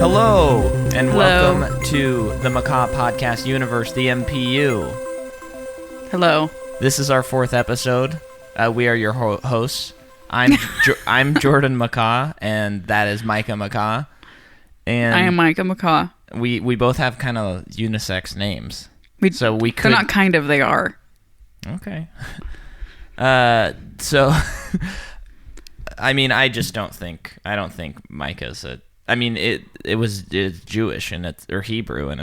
Hello, and Hello. welcome to the Macaw Podcast Universe, the MPU. Hello. This is our fourth episode. We are your hosts. I'm Jordan Macaw, and that is Micah Macaw. And I am Micah Macaw. we both have kind of unisex names. So we could... They're not kind of, they are. Okay. So... I mean, I don't think Micah's a... I mean, it's Jewish and or Hebrew, and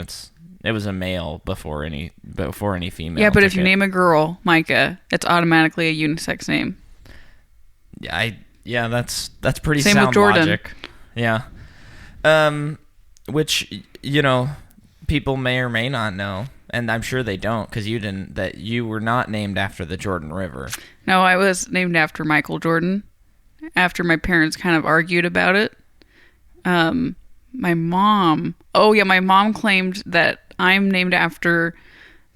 it was a male before any female. Yeah, but if you name a girl Micah, it's automatically a unisex name. Yeah, that's pretty Same sound with Jordan. logic. Yeah. Which, people may or may not know, and I'm sure they don't, because you were not named after the Jordan River. No, I was named after Michael Jordan. After my parents kind of argued about it. My mom claimed that I'm named after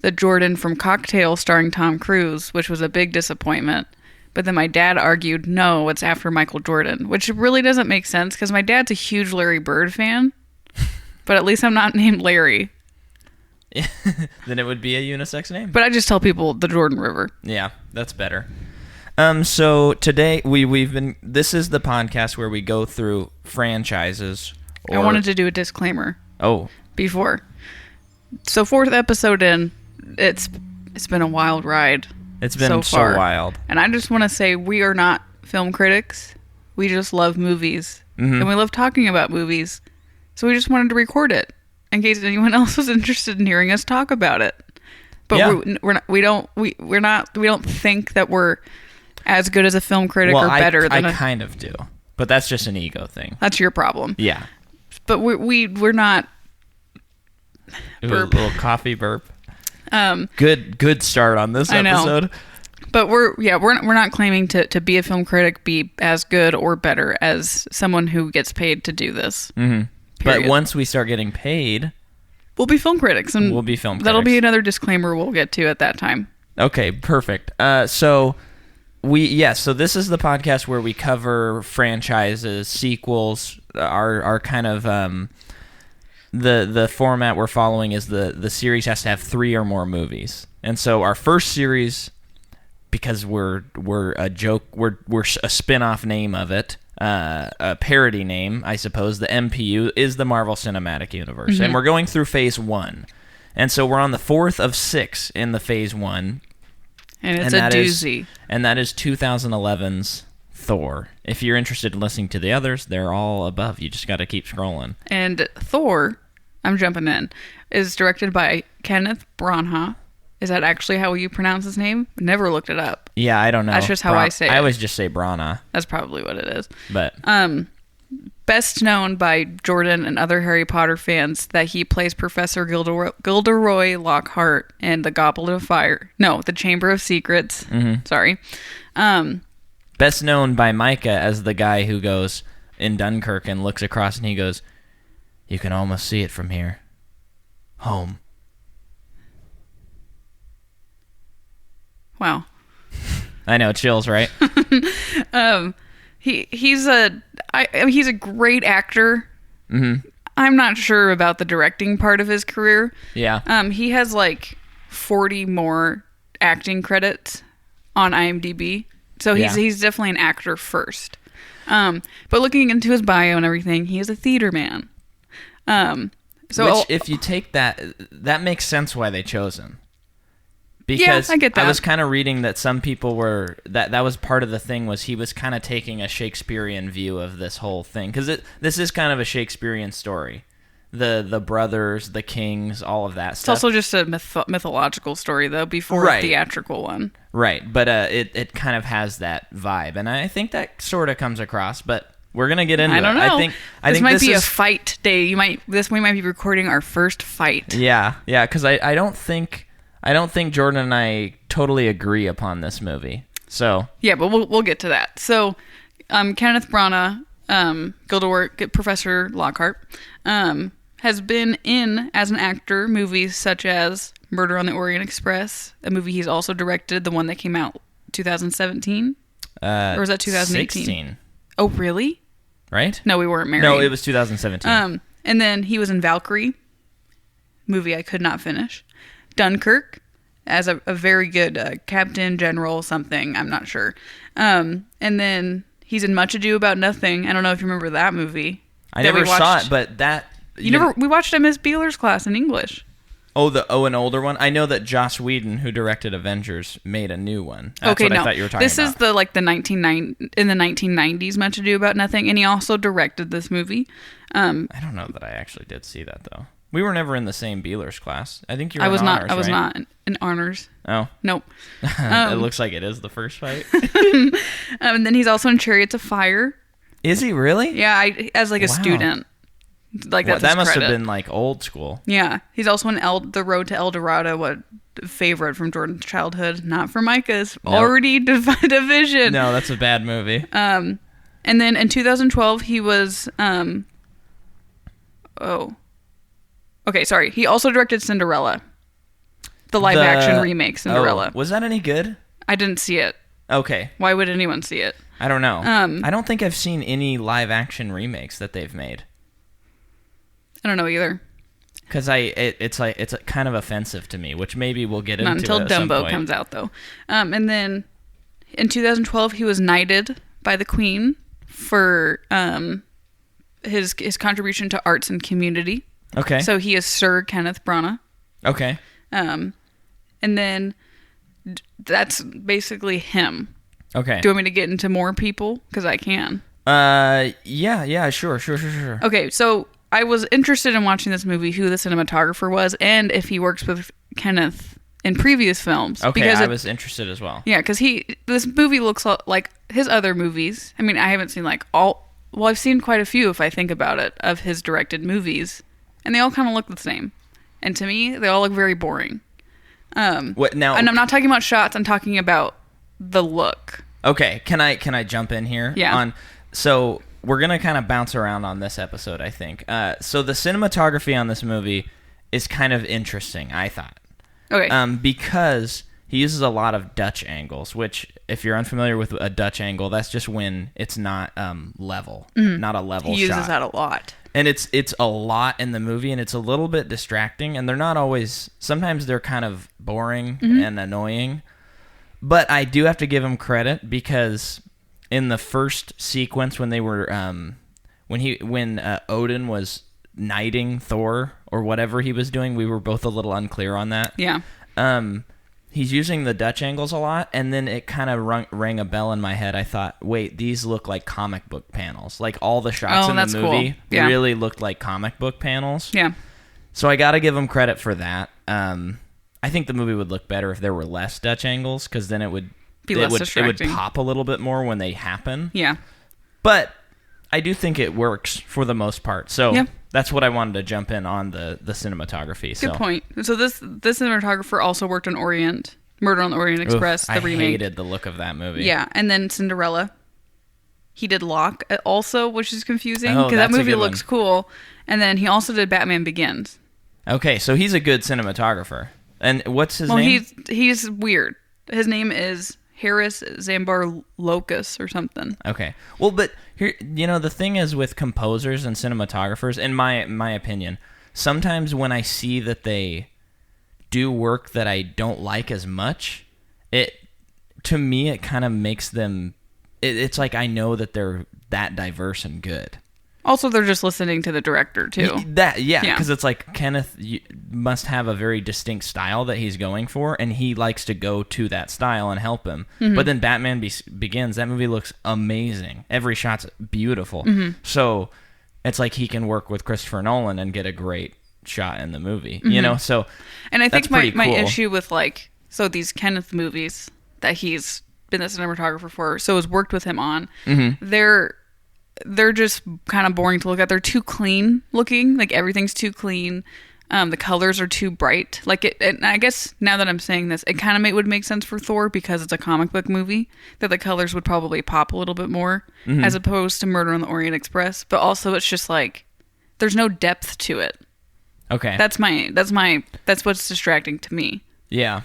the Jordan from Cocktail starring Tom Cruise, which was a big disappointment. But then my dad argued, no, it's after Michael Jordan, which really doesn't make sense because my dad's a huge Larry Bird fan. But at least I'm not named Larry. Then it would be a unisex name. But I just tell people the Jordan River. Yeah, that's better. So today this is the podcast where we go through franchises. I wanted to do a disclaimer. Oh. Before. So fourth episode in, it's been a wild ride. It's been so wild. And I just want to say we are not film critics. We just love movies. Mm-hmm. And we love talking about movies. So we just wanted to record it in case anyone else was interested in hearing us talk about it. But yeah. we don't think that we're as good as a film critic or better than I kind of do. But that's just an ego thing. That's your problem. Yeah. But we're not. It was a little coffee burp. Good start on this episode. But we're not claiming to be a film critic, be as good or better as someone who gets paid to do this. Mm-hmm. But once we start getting paid, we'll be film critics, and that'll be another disclaimer we'll get to at that time. Okay, perfect. So this is the podcast where we cover franchises, sequels. Our kind of the format we're following is the series has to have 3 or more movies. And so our first series, because we're a spin-off name of it, a parody name, I suppose, the MPU is the Marvel Cinematic Universe. Mm-hmm. And we're going through phase 1. And so we're on the 4th of 6 in the phase 1. And it's a doozy. And that is 2011's Thor. If you're interested in listening to the others, they're all above. You just got to keep scrolling. And Thor, I'm jumping in, is directed by Kenneth Branagh. Is that actually how you pronounce his name? Never looked it up. Yeah, I don't know. That's just how I say it. I always just say Branagh. That's probably what it is. But best known by Jordan and other Harry Potter fans that he plays Professor Gilderoy Lockhart in The Goblet of Fire. No, The Chamber of Secrets. Mm-hmm. Sorry. Best known by Micah as the guy who goes in Dunkirk and looks across and he goes, "You can almost see it from here. Home." Wow. I know, chills, right? He's a great actor. Mm-hmm. I'm not sure about the directing part of his career. Yeah. He has like 40 more acting credits on IMDb. So he's definitely an actor first. But looking into his bio and everything, he is a theater man. Which, if you take that makes sense why they chose him. Because yeah, I get that. I was kind of reading that some people were... That was part of the thing, was he was kind of taking a Shakespearean view of this whole thing. Because this is kind of a Shakespearean story. The brothers, the kings, all of that stuff. It's also just a mythological story, though, before a theatrical one. Right, but it kind of has that vibe. And I think that sort of comes across, but... We're gonna get into it. I don't know. I think this might be a fight day. We might be recording our first fight. Yeah, because I don't think Jordan and I totally agree upon this movie. So yeah, but we'll get to that. So, Kenneth Branagh, Professor Lockhart, has been in as an actor movies such as Murder on the Orient Express, a movie he's also directed, the one that came out 2017, or was that 2018? 16. Oh, really? Right? No, we weren't married. No, it was 2017. And then he was in Valkyrie, movie I could not finish. Dunkirk, as a very good captain, general, something. I'm not sure. And then he's in Much Ado About Nothing. I don't know if you remember that movie. I never saw it, but that... We watched it in Miss Beeler's class in English. An older one? I know that Joss Whedon, who directed Avengers, made a new one. That's what I thought you were talking about. This is the 1990s Much Ado About Nothing, and he also directed this movie. I don't know that I actually did see that, though. We were never in the same Beeler's class. I think you were I was in not. honors, I was right? not in honors. Oh. Nope. It looks like it is the first fight. And then he's also in Chariots of Fire. Is he really? Yeah, as a student. Like that's that his must credit. have been like old school. Yeah, he's also in The Road to El Dorado, a favorite from Jordan's childhood, not for Micah's. Nope. Already division. No, that's a bad movie. And then in 2012 he was he also directed Cinderella, the live action remake Cinderella. Was that any good? I didn't see it. Okay. Why would anyone see it? I don't know. I don't think I've seen any live action remakes that they've made. I don't know either. Because it's kind of offensive to me, which maybe we'll get into. Not until Dumbo comes out, though. And then in 2012, he was knighted by the Queen for his contribution to arts and community. Okay. So he is Sir Kenneth Branagh. Okay. And then that's basically him. Okay. Do you want me to get into more people? Because I can. Yeah, sure. Okay, so I was interested in watching this movie, who the cinematographer was, and if he works with Kenneth in previous films. Okay, because I was interested as well. Yeah, because this movie looks like his other movies. I mean, I haven't seen I've seen quite a few, if I think about it, of his directed movies, and they all kind of look the same. And to me, they all look very boring. What now? And I'm not talking about shots. I'm talking about the look. Okay, can I jump in here? Yeah. So we're gonna kind of bounce around on this episode, I think. So the cinematography on this movie is kind of interesting, I thought. Okay. Because he uses a lot of Dutch angles, which, if you're unfamiliar with a Dutch angle, that's just when it's not level, not a level shot. He uses that a lot. And it's a lot in the movie, and it's a little bit distracting, and they're not always... Sometimes they're kind of boring and annoying. But I do have to give him credit, because in the first sequence when they were... when Odin was knighting Thor, or whatever he was doing, we were both a little unclear on that. Yeah. He's using the Dutch angles a lot, and then it kind of rang a bell in my head. I thought, wait, these look like comic book panels. Like, all the shots in the movie really looked like comic book panels. Yeah. So I got to give him credit for that. I think the movie would look better if there were less Dutch angles, because then it would pop a little bit more when they happen. Yeah. But I do think it works for the most part. So that's what I wanted to jump in on the cinematography. Good point. So this cinematographer also worked on Murder on the Orient Express, the remake. I hated the look of that movie. Yeah, and then Cinderella. He did Locke also, which is confusing because that movie looks cool. And then he also did Batman Begins. Okay, so he's a good cinematographer. And what's his name? He's weird. His name is Harris Zambar Locus or something. Okay. Well, but here, the thing is with composers and cinematographers, in my opinion, sometimes when I see that they do work that I don't like as much, to me it kind of makes them... It's like I know that they're that diverse and good. Also, they're just listening to the director, too. Because it's like Kenneth must have a very distinct style that he's going for, and he likes to go to that style and help him. Mm-hmm. But then Batman Begins, that movie looks amazing. Every shot's beautiful. Mm-hmm. So it's like he can work with Christopher Nolan and get a great shot in the movie, So, and I think my issue with these Kenneth movies that he's been the cinematographer for, so has worked with him on, they're just kind of boring to look at. They're too clean looking. Like, everything's too clean. The colors are too bright. And I guess now that I'm saying this, it kind of would make sense for Thor because it's a comic book movie, that the colors would probably pop a little bit more as opposed to Murder on the Orient Express. But also, it's just like there's no depth to it. Okay, that's what's distracting to me. Yeah.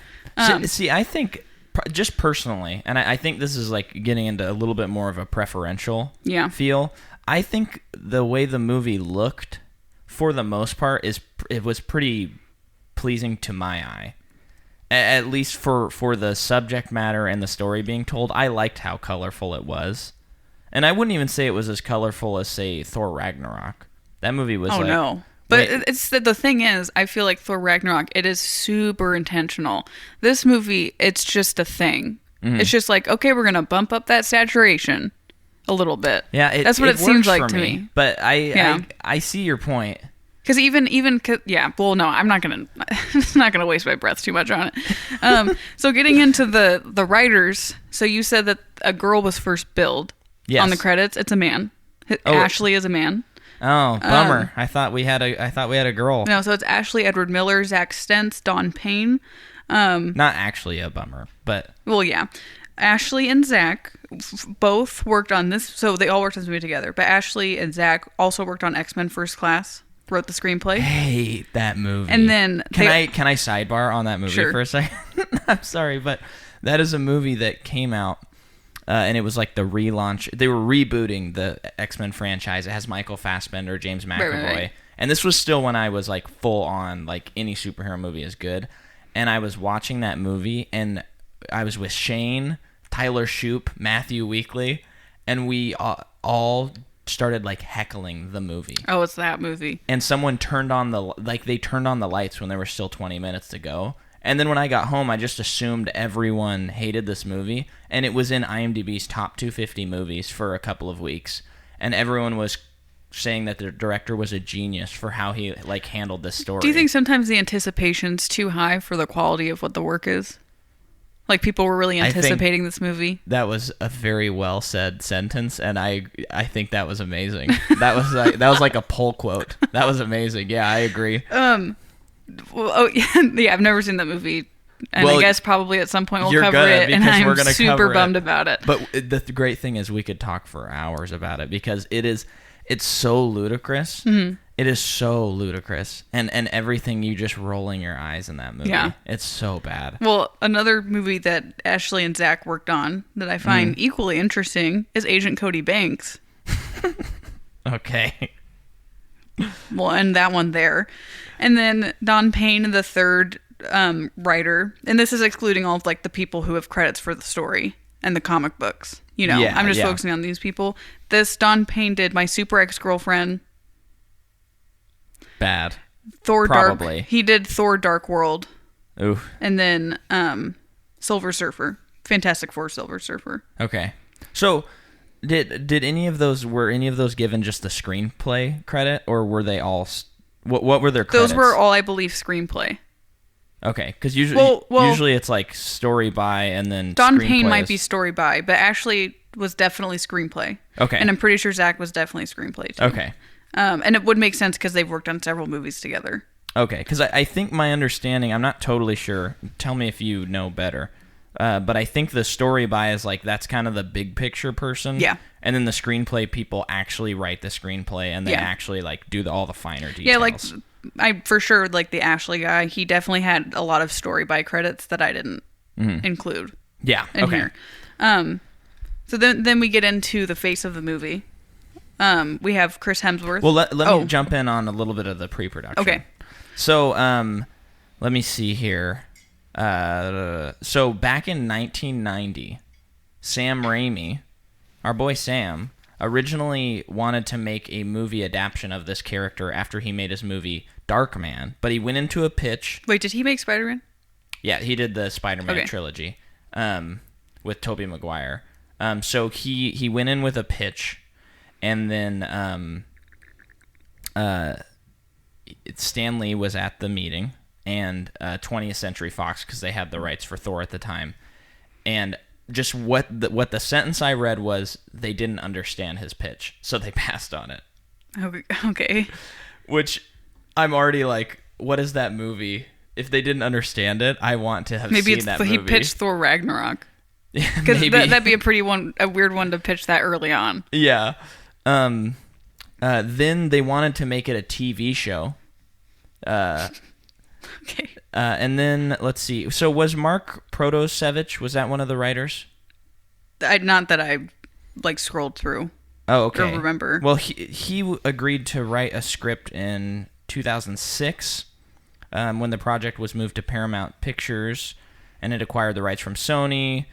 See, I think just personally, and I think this is like getting into a little bit more of a preferential feel. I think the way the movie looked for the most part, it was pretty pleasing to my eye. At least for the subject matter and the story being told, I liked how colorful it was. And I wouldn't even say it was as colorful as, say, Thor Ragnarok. That movie was no. But it's the thing is, I feel like Thor Ragnarok, it is super intentional. This movie, it's just a thing. Mm-hmm. It's just like, okay, we're going to bump up that saturation a little bit. Yeah, that's what it seems like to me. But I see your point. Because no, I'm not gonna waste my breath too much on it. So getting into the writers, so you said that a girl was first billed on the credits. It's a man. Ashley is a man. Oh, bummer! I thought we had a girl. No, so it's Ashley, Edward Miller, Zach Stentz, Don Payne. Not actually a bummer, but well, yeah. Ashley and Zach both worked on this, so they all worked on this movie together. But Ashley and Zach also worked on X-Men First Class. Wrote the screenplay. Hate that movie. And then can I sidebar on that movie for a second? I'm sorry, but that is a movie that came out, and it was like the relaunch. They were rebooting the X-Men franchise. It has Michael Fassbender, James McAvoy, right. And this was still when I was like full on like any superhero movie is good. And I was watching that movie, and I was with Shane, Tyler Shoup, Matthew Weekly, and we all started like heckling the movie. Oh, it's that movie. And someone turned on the lights when there were still 20 minutes to go. And then when I got home, I just assumed everyone hated this movie, and it was in IMDb's top 250 movies for a couple of weeks. And everyone was saying that the director was a genius for how he like handled this story. Do you think sometimes the anticipation's too high for the quality of what the work is? Like people were really anticipating this movie. That was a very well said sentence, and I think that was amazing. That was like a poll quote. That was amazing. Yeah, I agree. Yeah, I've never seen that movie, and I guess probably at some point we'll cover it, and I'm super bummed about it. But the great thing is we could talk for hours about it because it's so ludicrous. Mm-hmm. It is so ludicrous, and everything, you just rolling your eyes in that movie. Yeah. It's so bad. Well, another movie that Ashley and Zach worked on that I find equally interesting is Agent Cody Banks. Okay. Well, and that one there. And then Don Payne, the third writer, and this is excluding all of like the people who have credits for the story and the comic books. You know, I'm just focusing on these people. This Don Payne did My Super Ex-Girlfriend. Bad. Thor Probably. Dark. He did Thor Dark World. Oof. And then Silver Surfer. Fantastic Four Silver Surfer. Okay. So did any of those given just the screenplay credit, or were they all what were their credits? Those were all, I believe, screenplay. Okay, because usually it's like story by and then Don Payne might be story by, but Ashley was definitely screenplay. Okay. And I'm pretty sure Zach was definitely screenplay too. Okay. And it would make sense because they've worked on several movies together. Okay, because I think my understanding, I'm not totally sure. Tell me if you know better. But I think the story by is like that's kind of the big picture person. Yeah. And then the screenplay people actually write the screenplay and they actually like do all the finer details. Yeah, like I for sure like the Ashley guy. He definitely had a lot of story by credits that I didn't include. Yeah. In here. So then we get into the face of the movie. We have Chris Hemsworth. Well, let me jump in on a little bit of the pre-production. Okay. So, let me see here. So back in 1990, Sam Raimi, our boy Sam, originally wanted to make a movie adaptation of this character after he made his movie Darkman, but he went into a pitch. Wait, did he make Spider-Man? Yeah, he did the Spider-Man trilogy with Tobey Maguire. So he went in with a pitch. And then Stan Lee was at the meeting, and 20th Century Fox, because they had the rights for Thor at the time. And just what the sentence I read was they didn't understand his pitch, so they passed on it. Okay. Which I'm already like, what is that movie? If they didn't understand it, I want to have seen that movie. Maybe he pitched Thor Ragnarok. Because that'd be a weird one to pitch that early on. Yeah. Then they wanted to make it a TV show. Okay. And then let's see. So was Mark Protosevich, was that one of the writers? Not that I like scrolled through. Oh, okay. Or remember. Well, he agreed to write a script in 2006 when the project was moved to Paramount Pictures, and it acquired the rights from Sony.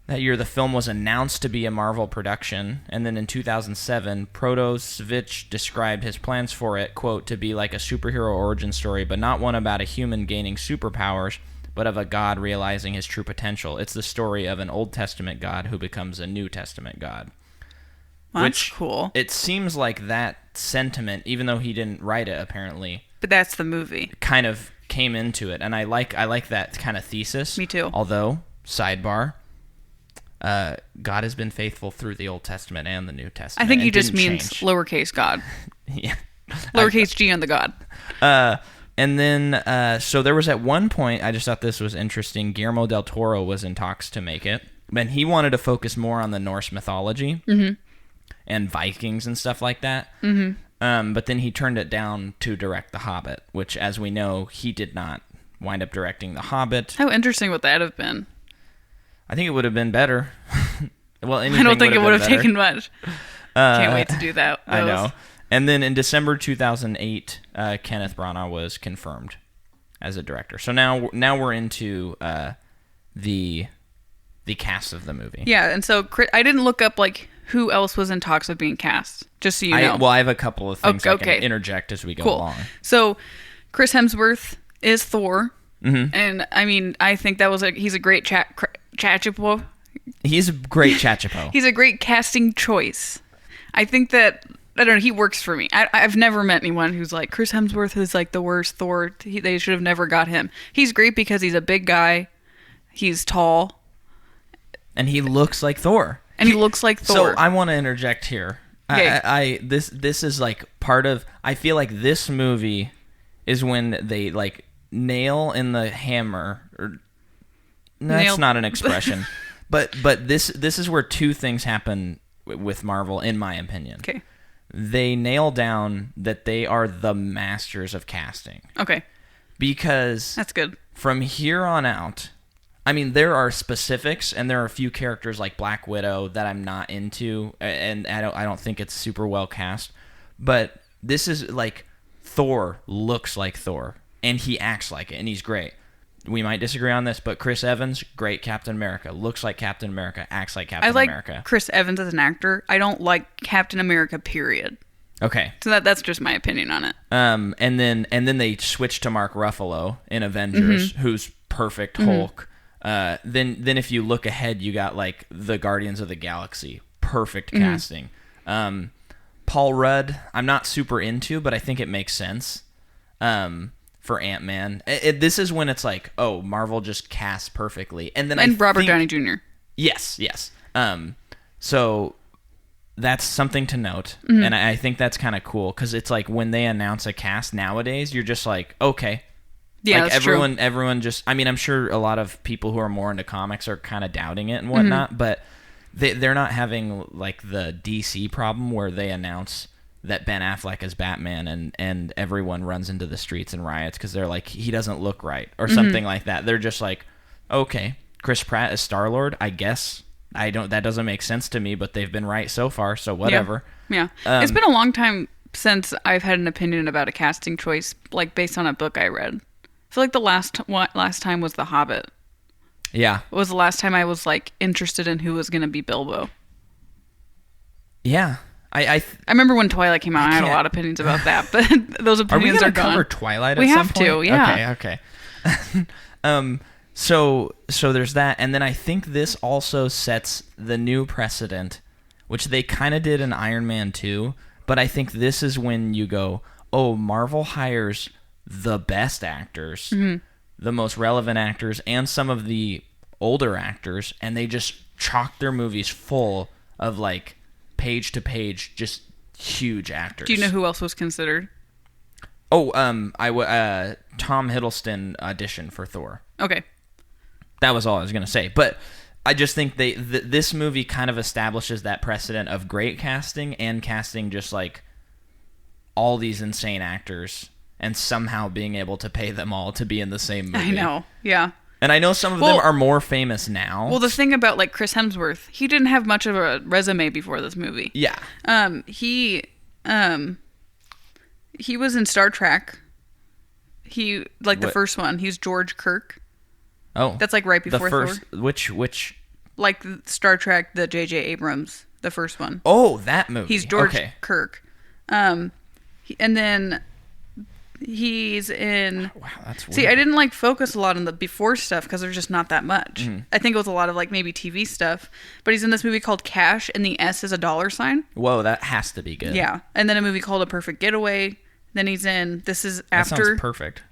That year, the film was announced to be a Marvel production, and then in 2007, Protosevich described his plans for it, quote, to be like a superhero origin story, but not one about a human gaining superpowers, but of a god realizing his true potential. It's the story of an Old Testament god who becomes a New Testament god. Well, that's cool. It seems like that sentiment, even though he didn't write it, apparently, But that's the movie. kind of came into it, and I like that kind of thesis. Me too. Although, sidebar, God has been faithful through the Old Testament and the New Testament. I think he It just didn't means change. lowercase god. Yeah. Lowercase g on the god. And then, so there was at one point, I just thought this was interesting, Guillermo del Toro was in talks to make it, and he wanted to focus more on the Norse mythology and Vikings and stuff like that. But then he turned it down to direct The Hobbit, which, as we know, he did not wind up directing The Hobbit. How interesting would that have been? I think it would have been better. Well, I don't think it would have taken much. Can't wait to do that. I know. And then in December 2008, Kenneth Branagh was confirmed as a director. So now we're into the cast of the movie. Yeah, and so I didn't look up like who else was in talks of being cast, just so you know. I have a couple of things I can Okay. interject as we go Cool. along. So Chris Hemsworth is Thor, Mm-hmm. and I mean, I think he's a great Chachipo. He's a great Chachipo. He's a great casting choice. I think that, I don't know, he works for me. I've never met anyone who's like, Chris Hemsworth is like the worst Thor. They should have never got him. He's great because he's a big guy. He's tall. And he looks like Thor. And he looks like Thor. So I want to interject here. Okay. This is like part of, I feel like this movie is when they like nail in the hammer, or that's Nail. not an expression. but this is where two things happen with Marvel, in my opinion. Okay. They nail down that they are the masters of casting. Okay. Because That's good. from here on out, I mean, there are specifics, and there are a few characters like Black Widow that I'm not into, and I don't think it's super well cast. But this is like Thor looks like Thor, and he acts like it, and he's great. We might disagree on this, but Chris Evans, great Captain America, looks like Captain America, acts like Captain I like America. Chris Evans as an actor. I don't like Captain America, period. Okay. So that's just my opinion on it. And then they switched to Mark Ruffalo in Avengers, who's perfect Hulk. Then if you look ahead, you got like the Guardians of the Galaxy, perfect casting. Paul Rudd, I'm not super into, but I think it makes sense for Ant-Man. This is when it's like, oh, Marvel just casts perfectly, and Robert Downey Jr. Yes. So that's something to note, and I think that's kind of cool because it's like when they announce a cast nowadays, you're just like, okay. Yeah, like that's everyone just, I mean, I'm sure a lot of people who are more into comics are kind of doubting it and whatnot, but they're not having like the DC problem where they announce that Ben Affleck is Batman and everyone runs into the streets and riots because they're like, he doesn't look right or something like that. They're just like, okay, Chris Pratt is Star-Lord, I guess. That doesn't make sense to me, but they've been right so far, so whatever. Yeah. It's been a long time since I've had an opinion about a casting choice, like based on a book I read. I feel like the last time was The Hobbit. Yeah. It was the last time I was like interested in who was going to be Bilbo. Yeah. I remember when Twilight came out. I had a lot of opinions about that, but those opinions are gone. Cover Twilight. We at have some point? to, yeah. Okay. So there's that, and then I think this also sets the new precedent, which they kind of did in Iron Man 2, but I think this is when you go, oh, Marvel hires the best actors, the most relevant actors, and some of the older actors, and they just chalk their movies full of like page to page, just huge actors. Do you know who else was considered? Oh, Tom Hiddleston auditioned for Thor. Okay. That was all I was going to say. But I just think this movie kind of establishes that precedent of great casting and casting just like all these insane actors and somehow being able to pay them all to be in the same movie. I know. Yeah. And I know some of them are more famous now. Well, the thing about like Chris Hemsworth, he didn't have much of a resume before this movie. Yeah. He was in Star Trek. He the first one. He's George Kirk. Oh, that's like right before the first. Thor. Which? Like Star Trek, the J.J. Abrams, the first one. Oh, that movie. He's George Kirk. And then he's in. Wow, that's weird. See, I didn't like focus a lot on the before stuff because there's just not that much. I think it was a lot of like maybe TV stuff. But he's in this movie called Cash, and the S is a $sign. Whoa, that has to be good. Yeah, and then a movie called A Perfect Getaway. Then he's in. This is after. That sounds perfect.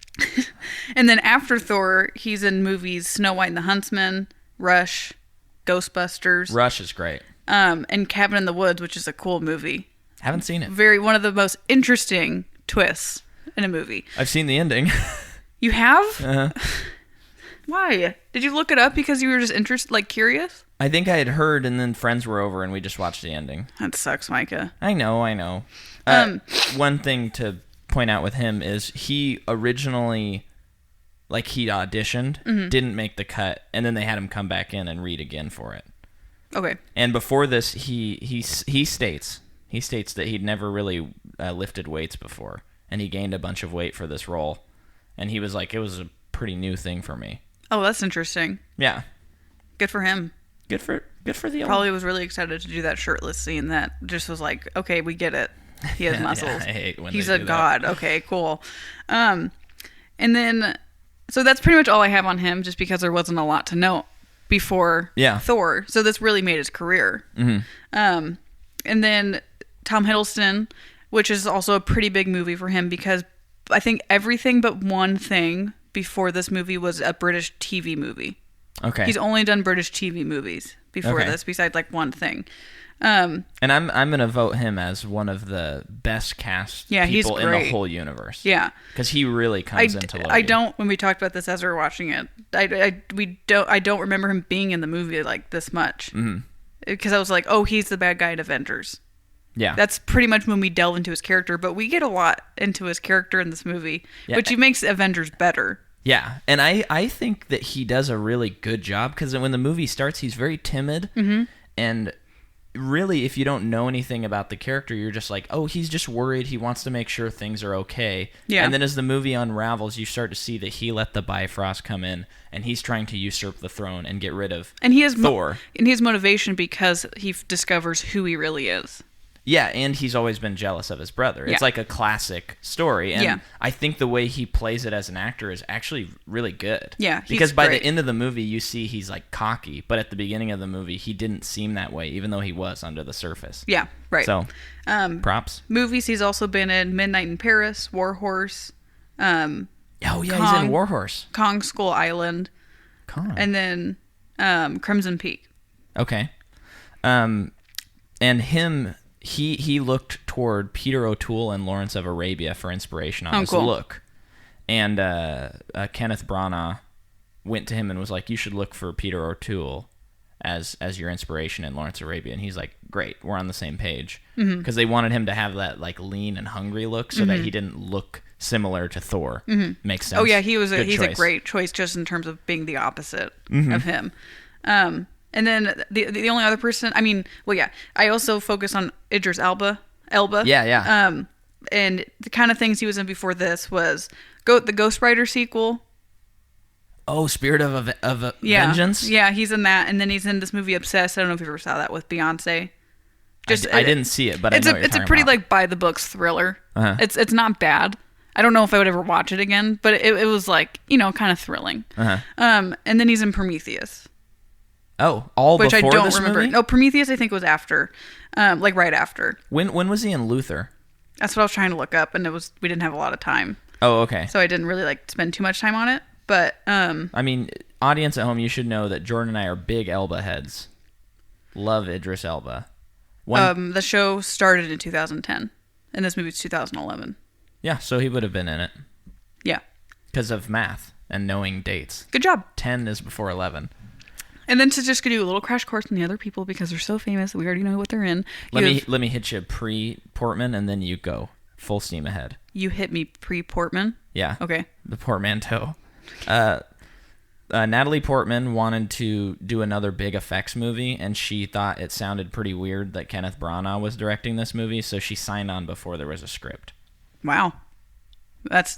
And then after Thor, he's in movies Snow White and the Huntsman, Rush, Ghostbusters. Rush is great. And Cabin in the Woods, which is a cool movie. Haven't seen it. One of the most interesting twists in a movie. I've seen the ending. You have? Uh-huh. Why? Did you look it up because you were just interested, like curious? I think I had heard, and then friends were over, and we just watched the ending. That sucks, Micah. I know. One thing to point out with him is he originally, like, he auditioned, didn't make the cut, and then they had him come back in and read again for it. Okay. And before this, he states that he'd never really lifted weights before, and he gained a bunch of weight for this role, and he was like, it was a pretty new thing for me. Oh, that's interesting. Yeah. Good for him. Good for the old. Probably was really excited to do that shirtless scene. That just was like, okay, we get it. He has muscles. Yeah, I hate when he's they a do god. that. Okay, cool. And then, so that's pretty much all I have on him, just because there wasn't a lot to know before Thor. So this really made his career. Mm-hmm. And then Tom Hiddleston, which is also a pretty big movie for him, because I think everything but one thing before this movie was a British TV movie. Okay. He's only done British TV movies before this, besides like one thing. And I'm gonna vote him as one of the best cast people in the whole universe. Yeah, because he really comes into Loki. I don't. When we talked about this as we were watching it, I don't remember him being in the movie like this much. Because I was like, oh, he's the bad guy in Avengers. Yeah, that's pretty much when we delve into his character. But we get a lot into his character in this movie, which makes Avengers better. Yeah, and I think that he does a really good job, because when the movie starts, he's very timid, and really, if you don't know anything about the character, you're just like, oh, he's just worried, he wants to make sure things are okay. Yeah. And then as the movie unravels, you start to see that he let the Bifrost come in, and he's trying to usurp the throne and get rid of Thor. And he has motivation because he discovers who he really is. Yeah, and he's always been jealous of his brother. It's like a classic story. And I think the way he plays it as an actor is actually really good. Yeah, because by the end of the movie, you see he's like cocky. But at the beginning of the movie, he didn't seem that way, even though he was under the surface. Yeah, right. So, props. Movies he's also been in: Midnight in Paris, War Horse. Oh, yeah, he's in War Horse. Kong Skull Island. And then Crimson Peak. Okay. And him... He looked toward Peter O'Toole and Lawrence of Arabia for inspiration on his look. And Kenneth Branagh went to him and was like, you should look for Peter O'Toole as your inspiration in Lawrence of Arabia. And he's like, great, we're on the same page. Because they wanted him to have that like lean and hungry look so that he didn't look similar to Thor. Makes sense. Oh, yeah, he's a great choice just in terms of being the opposite of him. And then the only other person, I also focus on Idris Elba. Yeah. And the kind of things he was in before this was the Ghost Rider sequel. Oh, Spirit of Vengeance? Yeah, he's in that. And then he's in this movie Obsessed. I don't know if you ever saw that with Beyonce. I didn't see it, but I know what you're it's a pretty like by the books thriller. It's not bad. I don't know if I would ever watch it again, but it was like, kind of thrilling. And then he's in Prometheus. Oh, all which before I don't this remember. movie? No, Prometheus I think was after, like right after. When was he in Luther? That's what I was trying to look up, and we didn't have a lot of time. Oh, okay. So I didn't really like spend too much time on it, but audience at home, you should know that Jordan and I are big Elba heads. Love Idris Elba. The show started in 2010, and this movie's 2011. Yeah, so he would have been in it. Yeah, because of math and knowing dates. Good job. 10 is before 11. And then to just do a little crash course on the other people because they're so famous, we already know what they're in. Let me hit you pre-Portman, and then you go full steam ahead. You hit me pre-Portman? Yeah. Okay. The portmanteau. Natalie Portman wanted to do another big effects movie, and she thought it sounded pretty weird that Kenneth Branagh was directing this movie, so she signed on before there was a script. Wow.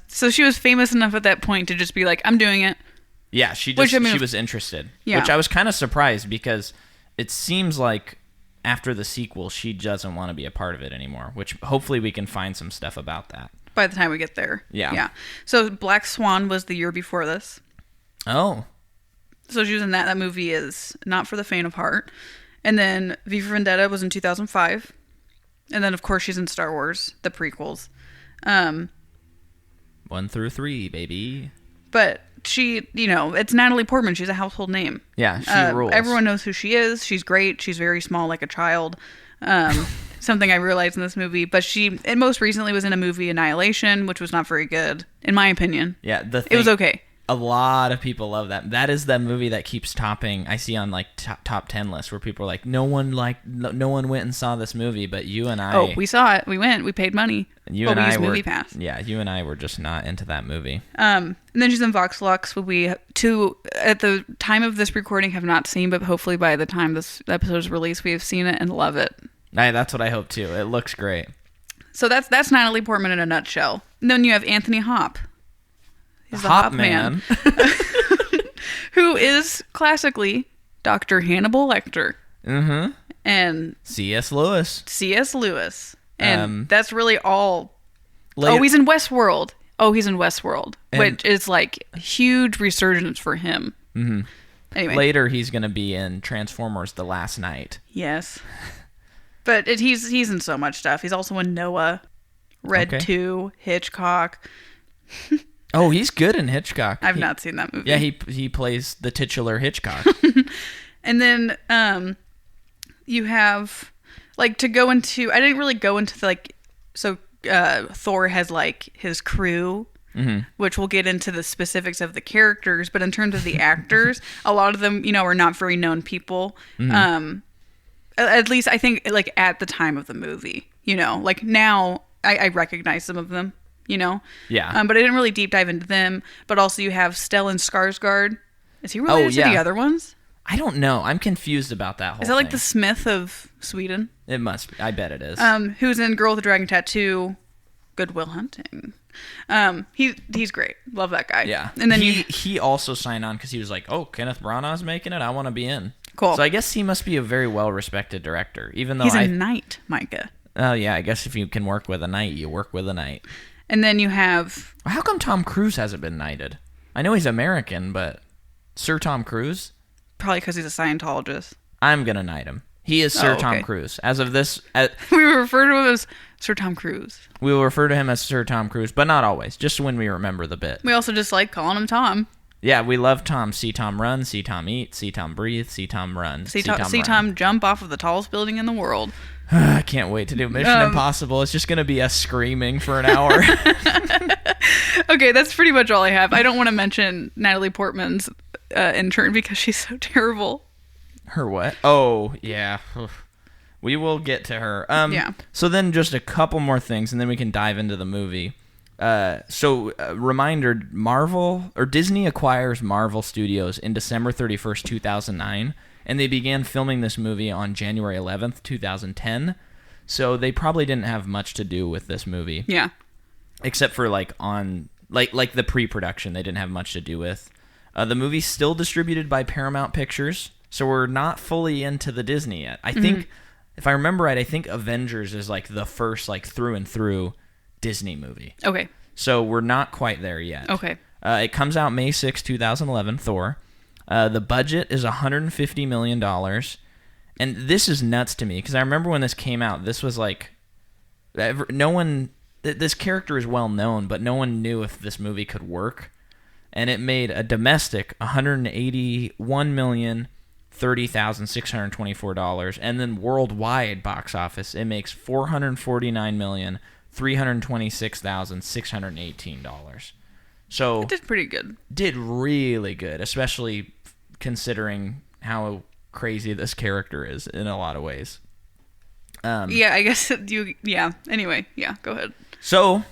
So she was famous enough at that point to just be like, I'm doing it. Yeah, she was interested. Yeah. Which I was kind of surprised, because it seems like after the sequel, she doesn't want to be a part of it anymore, which hopefully we can find some stuff about that. By the time we get there. Yeah. Yeah. So Black Swan was the year before this. Oh. So she was in that. That movie is not for the faint of heart. And then V for Vendetta was in 2005. And then, of course, she's in Star Wars, the prequels. 1 through 3, baby. But she, it's Natalie Portman. She's a household name. Yeah, she rules. Everyone knows who she is. She's great. She's very small, like a child. Something I realized in this movie. But she most recently was in a movie, Annihilation, which was not very good, in my opinion. Yeah, it was okay. A lot of people love that. That is the movie that keeps topping. I see on like top 10 lists where people are like, no one went and saw this movie, but you and I. Oh, we saw it. We went. We paid money. You and I were Movie Pass. Yeah, you and I were just not into that movie. And then she's in Vox Lux, what we at the time of this recording have not seen, but hopefully by the time this episode is released, we have seen it and love it. That's what I hope too. It looks great. So that's Natalie Portman in a nutshell. And then you have Anthony Hop. He's the Hop man. Who is classically Dr. Hannibal Lecter. Mm-hmm. And C.S. Lewis. And that's really all. Later. Oh, he's in Westworld. Which is like huge resurgence for him. Mm-hmm. Anyway. Later, he's going to be in Transformers: The Last Night. Yes. But he's in so much stuff. He's also in Noah, Red 2, Hitchcock. Oh, he's good in Hitchcock. I've not seen that movie. Yeah, he plays the titular Hitchcock. And then you have, like, to go into... I didn't really go into, Thor has, like, his crew, which we'll get into the specifics of the characters. But in terms of the actors, a lot of them, are not very known people. At least, I think, like, at the time of the movie. Like, now, I recognize some of them. Yeah. But I didn't really deep dive into them. But also you have Stellan Skarsgård. Is he related to the other ones? I don't know. I'm confused about that whole thing. Is that like the Smith of Sweden? It must be. I bet it is. Who's in Girl with the Dragon Tattoo, Good Will Hunting. He's great. Love that guy. Yeah. And then he also signed on because he was like, oh, Kenneth Branagh's making it. I want to be in. Cool. So I guess he must be a very well-respected director, even though he's a knight, Micah. Oh, yeah. I guess if you can work with a knight, you work with a knight. And then you have... How come Tom Cruise hasn't been knighted? I know he's American, but Sir Tom Cruise? Probably because he's a Scientologist. I'm going to knight him. He is Sir Tom Cruise. As of this... we refer to him as Sir Tom Cruise. We will refer to him as Sir Tom Cruise, but not always. Just when we remember the bit. We also just like calling him Tom. Yeah, we love Tom. See Tom run, see Tom eat, see Tom breathe, see Tom run, see Tom jump off of the tallest building in the world. I can't wait to do Mission Impossible. It's just going to be us screaming for an hour. Okay, that's pretty much all I have. I don't want to mention Natalie Portman's intern because she's so terrible. Her what? Oh, yeah. We will get to her. Yeah. So then just a couple more things, and then we can dive into the movie. Reminder, Disney acquires Marvel Studios in December 31st, 2009. And they began filming this movie on January 11th, 2010. So they probably didn't have much to do with this movie. Yeah. Except for like the pre-production, they didn't have much to do with. The movie's still distributed by Paramount Pictures, so we're not fully into the Disney yet. I think, if I remember right, I think Avengers is like the first like through and through Disney movie. Okay. So we're not quite there yet. Okay. It comes out May 6, 2011, Thor. The budget is $150 million. And this is nuts to me, because I remember when this came out, this was like... This character is well known, but no one knew if this movie could work. And it made a domestic $181,030,624. And then worldwide box office, it makes $449,326,618. So... It did pretty good. Did really good, especially considering how crazy this character is in a lot of ways. Yeah, I guess yeah. Anyway, yeah, go ahead. So,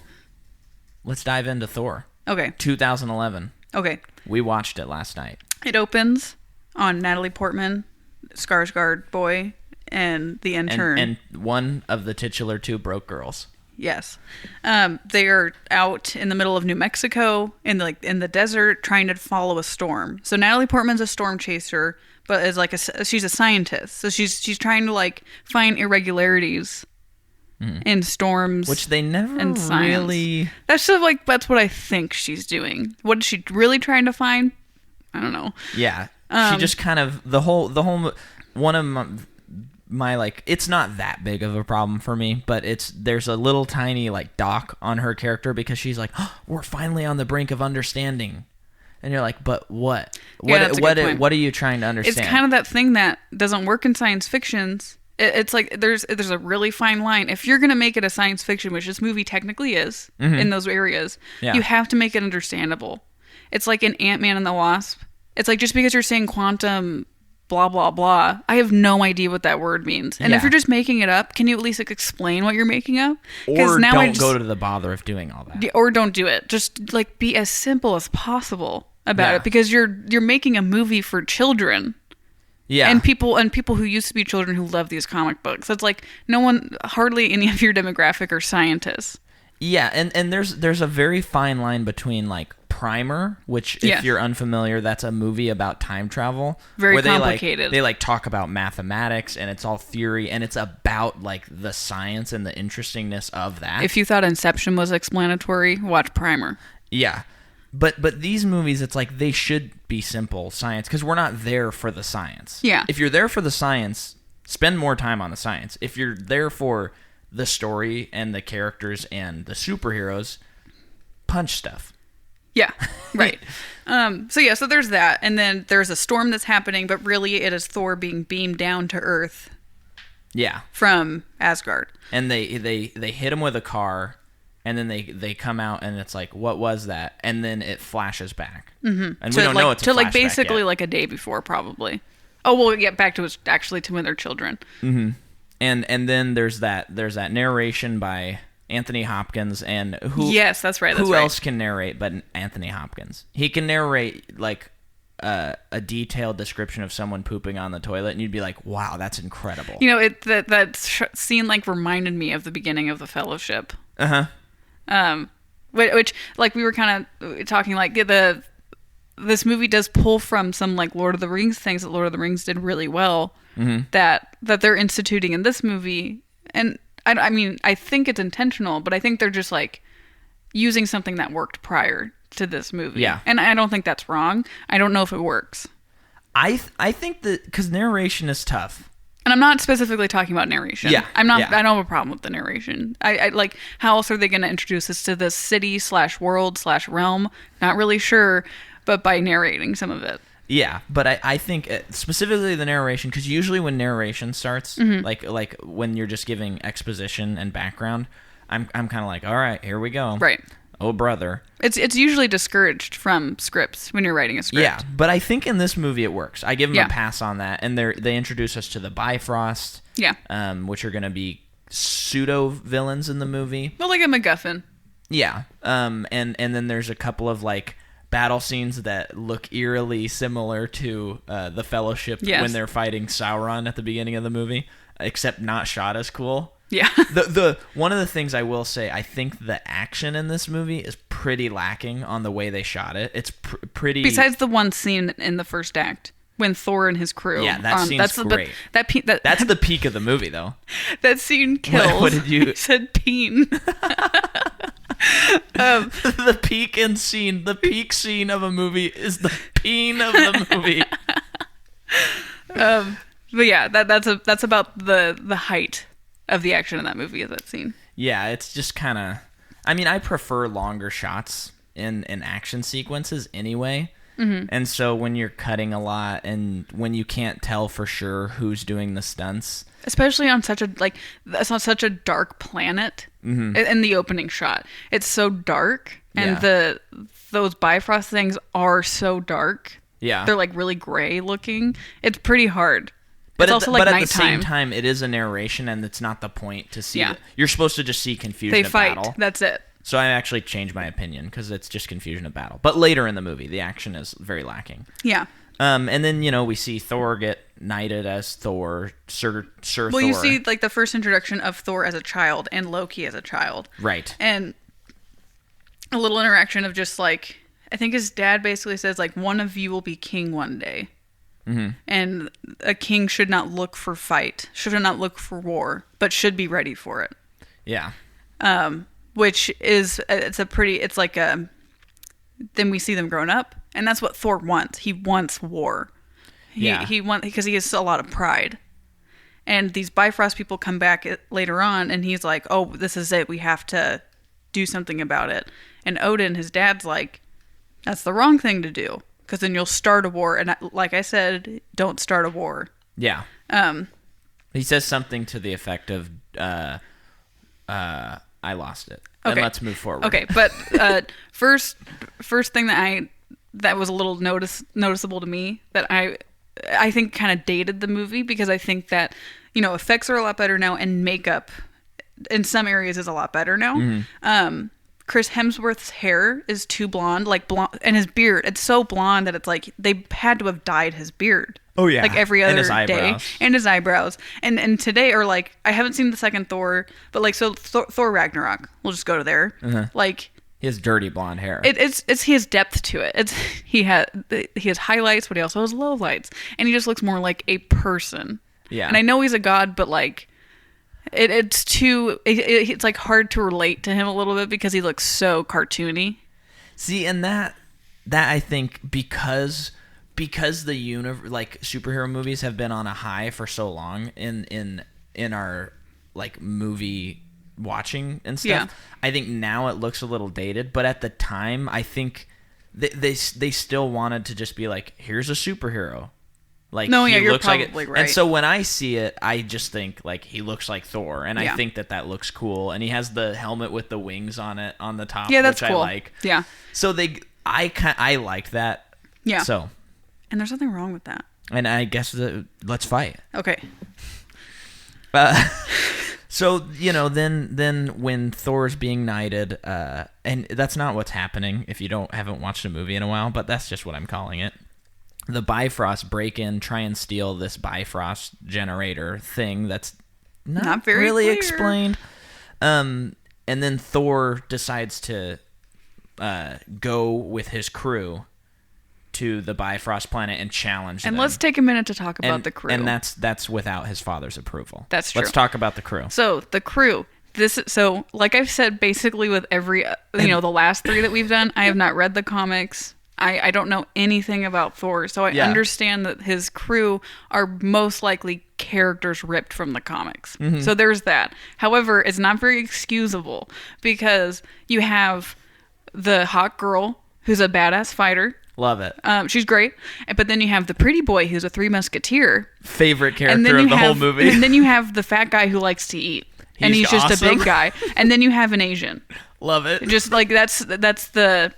let's dive into Thor. Okay. 2011. Okay. We watched it last night. It opens on Natalie Portman, Skarsgård boy, and the intern. And one of the titular two broke girls. Yes. They are out in the middle of New Mexico in the desert trying to follow a storm. So Natalie Portman's a storm chaser, but is she's a scientist. So she's trying to like find irregularities in storms, which they never and really. That's just like that's what I think she's doing. What is she really trying to find? I don't know. Yeah, she just kind of the whole one of my like, it's not that big of a problem for me, but there's a little tiny like dock on her character because she's like, oh, we're finally on the brink of understanding, and you're like, but what are you trying to understand? It's kind of that thing that doesn't work in science fictions. It's like there's a really fine line. If you're gonna make it a science fiction, which this movie technically is in those areas, you have to make it understandable. It's like in Ant-Man and the Wasp. It's like just because you're saying quantum blah blah blah, I have no idea what that word means. And if you're just making it up, can you at least like explain what you're making up? Or now don't go to the bother of doing all that. Or don't do it. Just like be as simple as possible about it, because you're making a movie for children. Yeah. And people who used to be children who love these comic books. It's like hardly any of your demographic are scientists. Yeah, and there's a very fine line between like Primer, which if you're unfamiliar, that's a movie about time travel. Very complicated. They talk about mathematics, and it's all theory, and it's about like the science and the interestingness of that. If you thought Inception was explanatory, watch Primer. Yeah. But these movies, it's like they should be simple science because we're not there for the science. Yeah. If you're there for the science, spend more time on the science. If you're there for the story and the characters and the superheroes, punch stuff. Yeah, right. So there's that. And then there's a storm that's happening, but really it is Thor being beamed down to Earth. Yeah. From Asgard. And they hit him with a car. And then they come out, and it's like, what was that? And then it flashes back. Mm-hmm. And we don't know it's a flashback like basically yet. Like a day before, probably. Oh, we'll get back to to when they're children. Mm-hmm. And then there's that narration by Anthony Hopkins, and who? Yes, that's right. Who else can narrate but Anthony Hopkins? He can narrate like a detailed description of someone pooping on the toilet, and you'd be like, wow, that's incredible. You know, that scene like reminded me of the beginning of The Fellowship. Which like we were kind of talking like this movie does pull from some like Lord of the Rings things that Lord of the Rings did really well, that they're instituting in this movie. And I mean I think it's intentional, but I think they're just like using something that worked prior to this movie. Yeah. And I don't think that's wrong. I don't know if it works. I think that because narration is tough. And I'm not specifically talking about narration. Yeah. I'm not. Yeah. I don't have a problem with the narration. I like, how else are they going to introduce us to this city/world/realm? Not really sure, but by narrating some of it. Yeah, but I think specifically the narration, because usually when narration starts, like when you're just giving exposition and background, I'm kind of like, all right, here we go. Right. Oh, brother. It's usually discouraged from scripts when you're writing a script. Yeah, but I think in this movie it works. I give them a pass on that. And they introduce us to the Bifrost, which are going to be pseudo-villains in the movie. Well, like a MacGuffin. Yeah, and then there's a couple of like battle scenes that look eerily similar to the Fellowship when they're fighting Sauron at the beginning of the movie, except not shot as cool. Yeah. the one of the things I will say, I think the action in this movie is pretty lacking on the way they shot it. It's pretty. Besides the one scene in the first act when Thor and his crew. Yeah, that scene's great. That's the peak of the movie, though. That scene kills. What did you? You said peen. The peak scene of a movie is the peen of the movie. But yeah, that's about the height of the action in that movie, is that scene. Yeah, it's just kind of... I mean, I prefer longer shots in action sequences anyway. Mm-hmm. And so when you're cutting a lot and when you can't tell for sure who's doing the stunts... Especially on such a dark planet in the opening shot. It's so dark, and those Bifrost things are so dark. Yeah. They're like really gray looking. It's pretty hard. But it's also like nighttime. At the same time, it is a narration, and it's not the point to see it. You're supposed to just see confusion of battle. They fight. That's it. So I actually changed my opinion because it's just confusion of battle. But later in the movie, the action is very lacking. Yeah. And then, we see Thor get knighted as Thor, Sir Thor. Well, you see, like, the first introduction of Thor as a child and Loki as a child. Right. And a little interaction of just, like, I think his dad basically says, like, one of you will be king one day. Mm-hmm. And a king should not look for fight, should not look for war, but should be ready for it. Yeah. Which is, then we see them growing up, and that's what Thor wants. He wants war. He wants, because he has a lot of pride. And these Bifrost people come back later on, and he's like, oh, this is it. We have to do something about it. And Odin, his dad's like, that's the wrong thing to do, because then you'll start a war. And like I said, don't start a war. Yeah. He says something to the effect of, I lost it. Okay. Then let's move forward. Okay, but first thing that was a little noticeable to me that I think kind of dated the movie, because I think that, effects are a lot better now, and makeup in some areas is a lot better now. Mm-hmm. Chris Hemsworth's hair is too blonde, and his beard, it's so blonde that it's like they had to have dyed his beard. Oh yeah, like every other day, and his eyebrows, and today, or like, I haven't seen the second Thor, but like, so Thor Ragnarok, we'll just go to there. Uh-huh. Like, he has dirty blonde hair. He has depth to it. He has highlights, but he also has lowlights, and he just looks more like a person. Yeah, and I know he's a god, but like, it's like hard to relate to him a little bit because he looks so cartoony. See, and that I think because the like superhero movies have been on a high for so long in our like movie watching and stuff. Yeah. I think now it looks a little dated, but at the time I think they still wanted to just be like, here's a superhero. Like, no, yeah, he you're looks probably like it. Right. And so when I see it, I just think like he looks like Thor, and I think that looks cool. And he has the helmet with the wings on it on the top, that's which cool. I like. Yeah. So I liked that. Yeah. So. And there's nothing wrong with that. And I guess let's fight. Okay. So, then when Thor's being knighted, and that's not what's happening if you haven't watched a movie in a while, but that's just what I'm calling it. The Bifrost break in, try and steal this Bifrost generator thing that's not very really clear. Explained. And then Thor decides to go with his crew to the Bifrost planet and challenge them. And let's take a minute to talk about the crew. And that's without his father's approval. That's true. Let's talk about the crew. So the crew. So like I've said, basically with every the last three that we've done, I have not read the comics. I don't know anything about Thor, so I understand that his crew are most likely characters ripped from the comics. Mm-hmm. So there's that. However, it's not very excusable because you have the hot girl who's a badass fighter. Love it. She's great. But then you have the pretty boy who's a Three Musketeer. Favorite character of the whole movie. And then you have the fat guy who likes to eat. He's just awesome. A big guy. And then you have an Asian. Love it. Just like that's the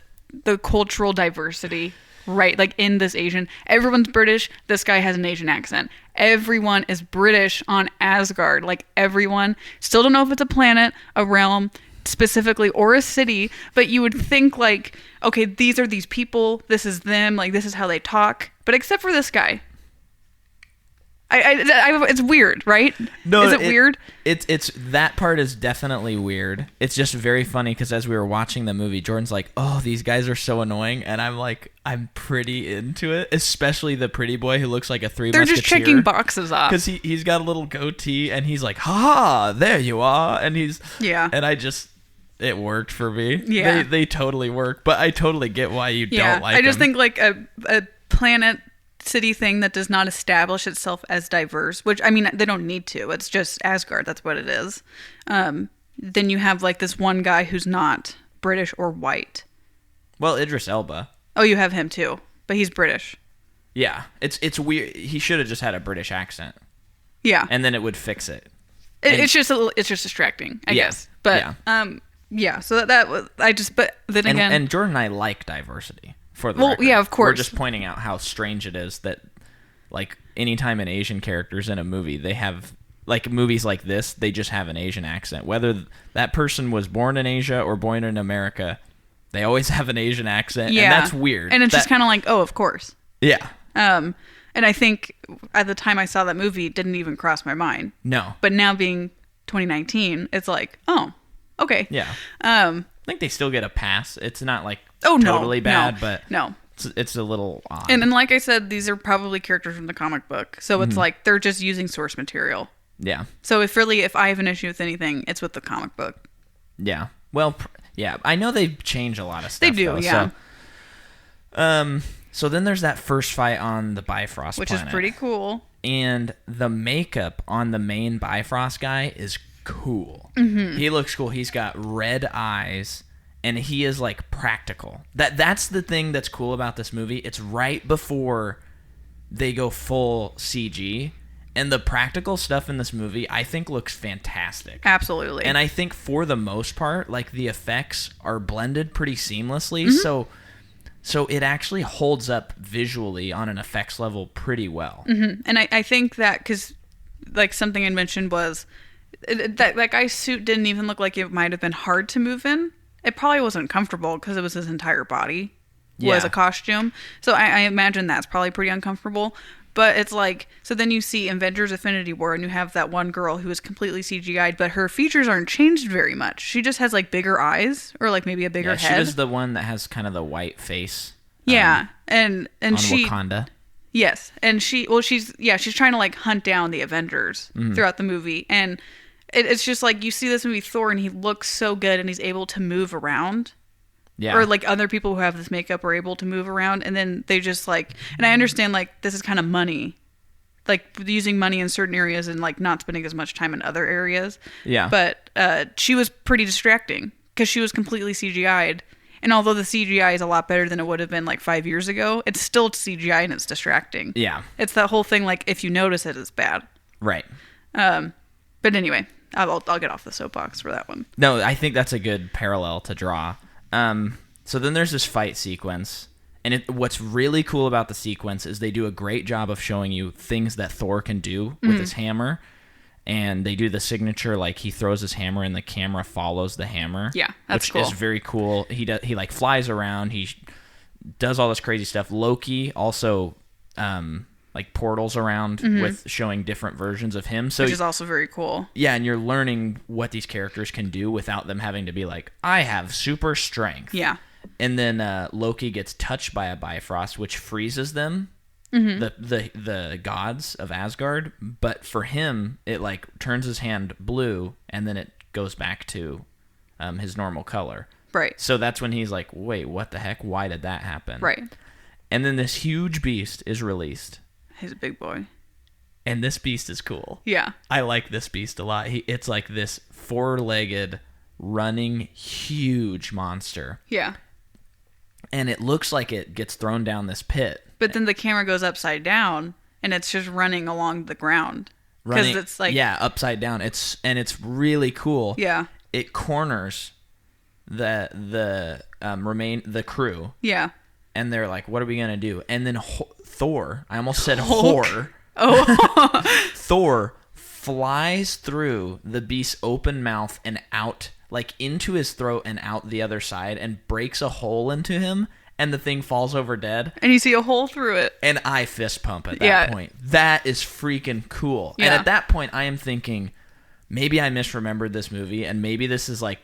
cultural diversity, right? Like in this Asian, everyone's British. This guy has an Asian accent. Everyone is British on Asgard. Like everyone. Still don't know if it's a planet, a realm specifically, or a city, but you would think like, okay, these are these people. This is them. Like this is how they talk. But except for this guy. It's weird, right? No, is it weird? It's that part is definitely weird. It's just very funny because as we were watching the movie, Jordan's like, "Oh, these guys are so annoying," and I'm like, "I'm pretty into it." Especially the pretty boy who looks like a Three Musketeer. They're just checking boxes off because he's got a little goatee and he's like, "Ha, there you are," and it worked for me. Yeah, they totally work, but I totally get why you don't like. I just them. think like a planet. City thing that does not establish itself as diverse, which I mean they don't need to, it's just Asgard, that's what it is. Then you have like this one guy who's not British or white. Well, Idris Elba. Oh, you have him too, but he's British. Yeah, it's weird. He should have just had a British accent. Yeah, and then it would fix it. It's just distracting, I guess. But so that was but then again, and Jordan and I like diversity. For the record. Yeah, of course. We're just pointing out how strange it is that, like, anytime an Asian character's in a movie, they have like movies like this, they just have an Asian accent. Whether that person was born in Asia or born in America, they always have an Asian accent, and that's weird. And it's just kind of like, oh, of course. Yeah. And I think at the time I saw that movie, it didn't even cross my mind. No. But now being 2019, it's like, oh, okay. Yeah. I think they still get a pass. It's not like totally bad, but no. It's a little odd. And then, like I said, these are probably characters from the comic book, so it's like they're just using source material. Yeah. So if I have an issue with anything, it's with the comic book. Yeah. Well, yeah. I know they've changed a lot of stuff. They do, though, yeah. So then there's that first fight on the Bifrost Which planet. is pretty cool. And the makeup on the main Bifrost guy is cool. Mm-hmm. He looks cool. He's got red eyes, and he is like practical. That's the thing that's cool about this movie. It's right before they go full CG, and the practical stuff in this movie I think looks fantastic. Absolutely. And I think for the most part, like the effects are blended pretty seamlessly. Mm-hmm. So it actually holds up visually on an effects level pretty well. Mm-hmm. And I think that because like something I mentioned was that guy's suit didn't even look like it might have been hard to move in. It probably wasn't comfortable because it was his entire body was a costume. So I imagine that's probably pretty uncomfortable. But it's like, so then you see Avengers Infinity War and you have that one girl who is completely CGI'd, but her features aren't changed very much. She just has like bigger eyes or like maybe a bigger head. She was the one that has kind of the white face. Yeah. And on she Wakanda. Yes. And she's trying to like hunt down the Avengers throughout the movie. And it's just like you see this movie Thor and he looks so good and he's able to move around. Yeah. Or like other people who have this makeup are able to move around, and then they just like, and I understand like this is kind of money, like using money in certain areas and like not spending as much time in other areas. Yeah. But she was pretty distracting because she was completely CGI'd. And although the CGI is a lot better than it would have been like 5 years ago, it's still CGI and it's distracting. Yeah. It's that whole thing like if you notice it, it's bad. Right. But anyway, I'll get off the soapbox for that one. No, I think that's a good parallel to draw. So then there's this fight sequence, and what's really cool about the sequence is they do a great job of showing you things that Thor can do with his hammer, and they do the signature, like he throws his hammer and the camera follows the hammer. Yeah, that's which is very cool. He like flies around, he does all this crazy stuff. Loki also like portals around with showing different versions of him. So, which is also very cool. Yeah, and you're learning what these characters can do without them having to be like, I have super strength. Yeah. And then Loki gets touched by a Bifrost, which freezes them, the gods of Asgard. But for him, it like turns his hand blue, and then it goes back to his normal color. Right. So that's when he's like, wait, what the heck? Why did that happen? Right. And then this huge beast is released. He's a big boy. And this beast is cool. Yeah. I like this beast a lot. It's like this four-legged, running, huge monster. Yeah. And it looks like it gets thrown down this pit. But then the camera goes upside down, and it's just running along the ground. Because it's like... Yeah, upside down. It's really cool. Yeah. It corners the crew. Yeah. And they're like, what are we going to do? And then Thor, I almost said Hulk. Oh. Thor flies through the beast's open mouth and out, like into his throat and out the other side, and breaks a hole into him, and the thing falls over dead. And you see a hole through it. And I fist pump at that point. That is freaking cool. Yeah. And at that point, I am thinking, maybe I misremembered this movie, and maybe this is like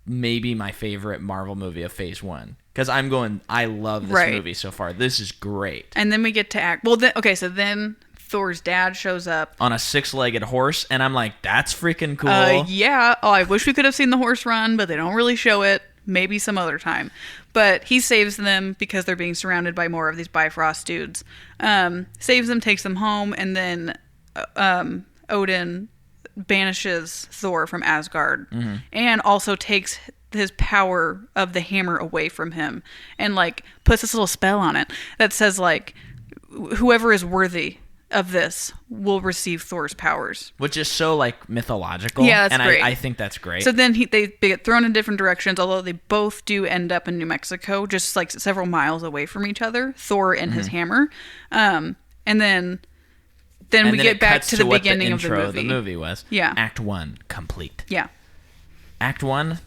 maybe my favorite Marvel movie of Phase 1. Because I love this movie so far. This is great. And then we get to act. Well, so then Thor's dad shows up on a 6-legged horse, and I'm like, that's freaking cool. Yeah. Oh, I wish we could have seen the horse run, but they don't really show it. Maybe some other time. But he saves them because they're being surrounded by more of these Bifrost dudes. Saves them, takes them home, and then Odin banishes Thor from Asgard, and also takes his power of the hammer away from him, and like puts this little spell on it that says like whoever is worthy of this will receive Thor's powers, which is so like mythological. Yeah, that's great. I think that's great. So then they get thrown in different directions, although they both do end up in New Mexico, just like several miles away from each other, Thor and his hammer. And then Then and we then get it back cuts to the what beginning of the intro movie. The movie was. Yeah. Act 1 complete. Yeah. Act 1,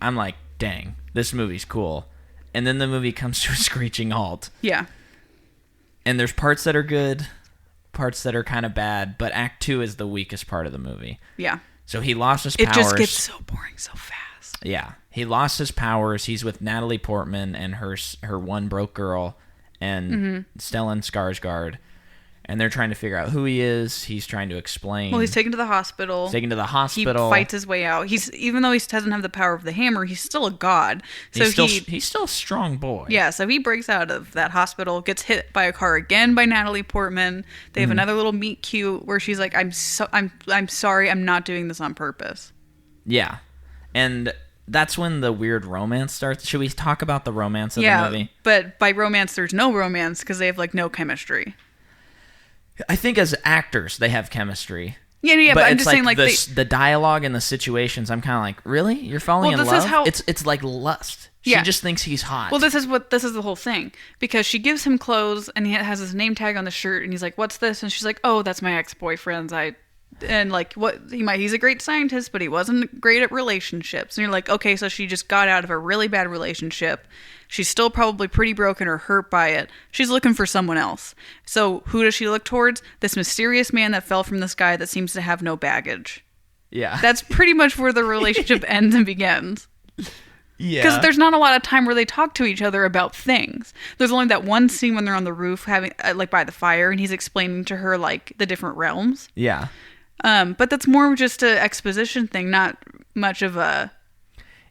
I'm like, dang, this movie's cool. And then the movie comes to a screeching halt. Yeah. And there's parts that are good, parts that are kind of bad, but Act 2 is the weakest part of the movie. Yeah. So he lost his powers. It just gets so boring so fast. Yeah. He lost his powers. He's with Natalie Portman and her one broke girl and Stellan Skarsgård. And they're trying to figure out who he is. He's trying to explain. Well, he's taken to the hospital. He fights his way out. Even though he doesn't have the power of the hammer, he's still a god. So he's still a strong boy. Yeah, so he breaks out of that hospital, gets hit by a car again by Natalie Portman. They have another little meet cute where she's like, I'm sorry, I'm not doing this on purpose. Yeah. And that's when the weird romance starts. Should we talk about the romance of the movie? Yeah, but by romance, there's no romance because they have like no chemistry. I think as actors, they have chemistry. Yeah, but I'm just saying, like, the dialogue and the situations. I'm kind of like, really? You're falling in love? It's like lust. She just thinks he's hot. Well, this is the whole thing, because she gives him clothes and he has his name tag on the shirt and he's like, "What's this?" And she's like, "Oh, that's my ex-boyfriend's. He's a great scientist, but he wasn't great at relationships." And you're like, okay, so she just got out of a really bad relationship. She's still probably pretty broken or hurt by it. She's looking for someone else. So who does she look towards? This mysterious man that fell from the sky that seems to have no baggage. Yeah. That's pretty much where the relationship ends and begins. Yeah. Because there's not a lot of time where they talk to each other about things. There's only that one scene when they're on the roof having by the fire and he's explaining to her like the different realms. Yeah. But that's more of just an exposition thing, not much of a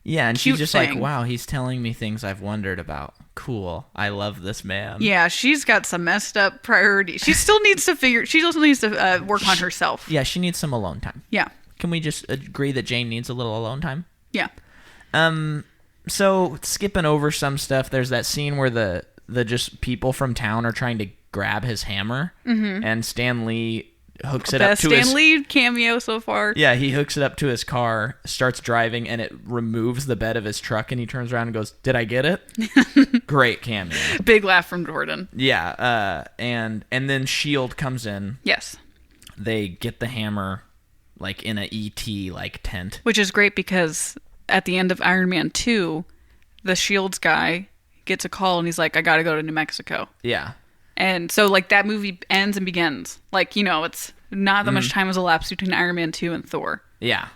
and she's just thing. like, wow, he's telling me things I've wondered about. Cool. I love this man. Yeah, she's got some messed up priorities. She still needs to work on herself. Yeah, she needs some alone time. Yeah. Can we just agree that Jane needs a little alone time? Yeah. So skipping over some stuff, there's that scene where the just people from town are trying to grab his hammer, and Stan Lee hooks it up to Stan Lee cameo so far. Yeah, he hooks it up to his car, starts driving, and it removes the bed of his truck, and he turns around and goes, "Did I get it?" Great cameo. Big laugh from Jordan. Yeah, and then S.H.I.E.L.D. comes in. Yes. They get the hammer, like, in a E.T. like tent. Which is great because at the end of Iron Man 2, the S.H.I.E.L.D.'s guy gets a call and he's like, "I gotta go to New Mexico." Yeah. And so, like, that movie ends and begins. Like, it's not that much time has elapsed between Iron Man 2 and Thor. Yeah.